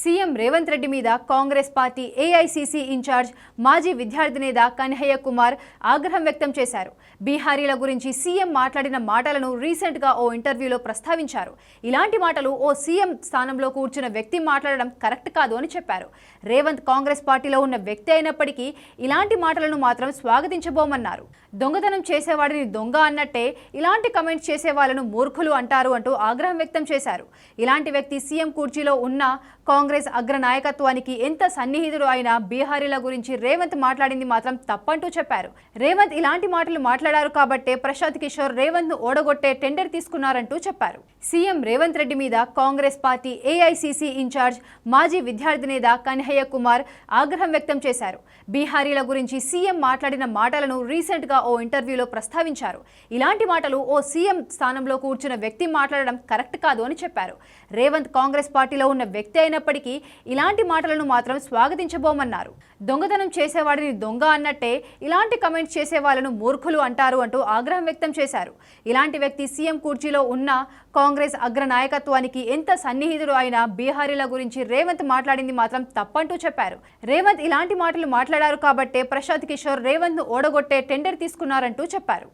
CM Revanth Reddy మీద Congress party AICC incharge మాజీ విద్యార్థి నేత కన్హయ్య కుమార్ ఆగ్రహం వ్యక్తం చేశారు. బీహారీల గురించి సీఎం మాట్లాడిన మాటలను రీసెంట్గా ఓ ఇంటర్వ్యూలో ప్రస్తావించారు. ఇలాంటి మాటలు ఓ సీఎం స్థానంలో కూర్చున్న వ్యక్తి మాట్లాడడం కరెక్ట్ కాదు అని చెప్పారు. రేవంత్ కాంగ్రెస్ పార్టీలో ఉన్న వ్యక్తి అయినప్పటికీ ఇలాంటి మాటలను మాత్రం స్వాగతించబోమన్నారు. దొంగతనం చేసేవాడిని దొంగ అన్నట్టే ఇలాంటి కమెంట్స్ చేసే వాళ్ళను మూర్ఖులు అంటారు అంటూ ఆగ్రహం వ్యక్తం చేశారు. ఇలాంటి వ్యక్తి సీఎం కుర్చీలో ఉన్న కాంగ్రెస్ అగ్ర నాయకత్వానికి ఎంత సన్నిహితుడు అయినా బీహారీల గురించి రేవంత్ మాట్లాడింది మాత్రం తప్పంటూ చెప్పారు. రేవంత్ ఇలాంటి మాటలు మాట్లాడారు కాబట్టే ప్రశాంత్ కిషోర్ రేవంత్ ను ఓడగొట్టే టెండర్ తీసుకున్నారంటూ చెప్పారు. సీఎం రేవంత్ రెడ్డి మీద కాంగ్రెస్ పార్టీ ఏఐసీసీ ఇన్ఛార్జ్ మాజీ విద్యార్థి నేత కన్హయ్య కుమార్ ఆగ్రహం వ్యక్తం చేశారు. బీహారీల గురించి సీఎం మాట్లాడిన మాటలను రీసెంట్గా ఓ ఇంటర్వ్యూలో ప్రస్తావించారు. ఇలాంటి మాటలు ఓ సీఎం స్థానంలో కూర్చున్న వ్యక్తి మాట్లాడడం కరెక్ట్ కాదు అని చెప్పారు. రేవంత్ కాంగ్రెస్ పార్టీలో ఉన్న వ్యక్తి అయినప్పటికీ ఇలాంటి మాటలను మాత్రం స్వాగతించబోమన్నారు. దొంగతనం చేసేవాడిని దొంగ అన్నట్టే ఇలాంటి కమెంట్స్ చేసే వాళ్ళను మూర్ఖులు అంటారు అంటూ ఆగ్రహం వ్యక్తం చేశారు. ఇలాంటి వ్యక్తి సీఎం కుర్చీలో ఉన్న కాంగ్రెస్ అగ్ర నాయకత్వానికి ఎంత సన్నిహితుడు అయినా బీహారీల గురించి రేవంత్ మాట్లాడింది మాత్రం తప్పంటూ చెప్పారు. రేవంత్ ఇలాంటి మాటలు మాట్లాడారు కాబట్టే ప్రశాంత్ కిషోర్ రేవంత్ ను ఓడగొట్టే టెండర్ తీసుకున్నారంటూ చెప్పారు.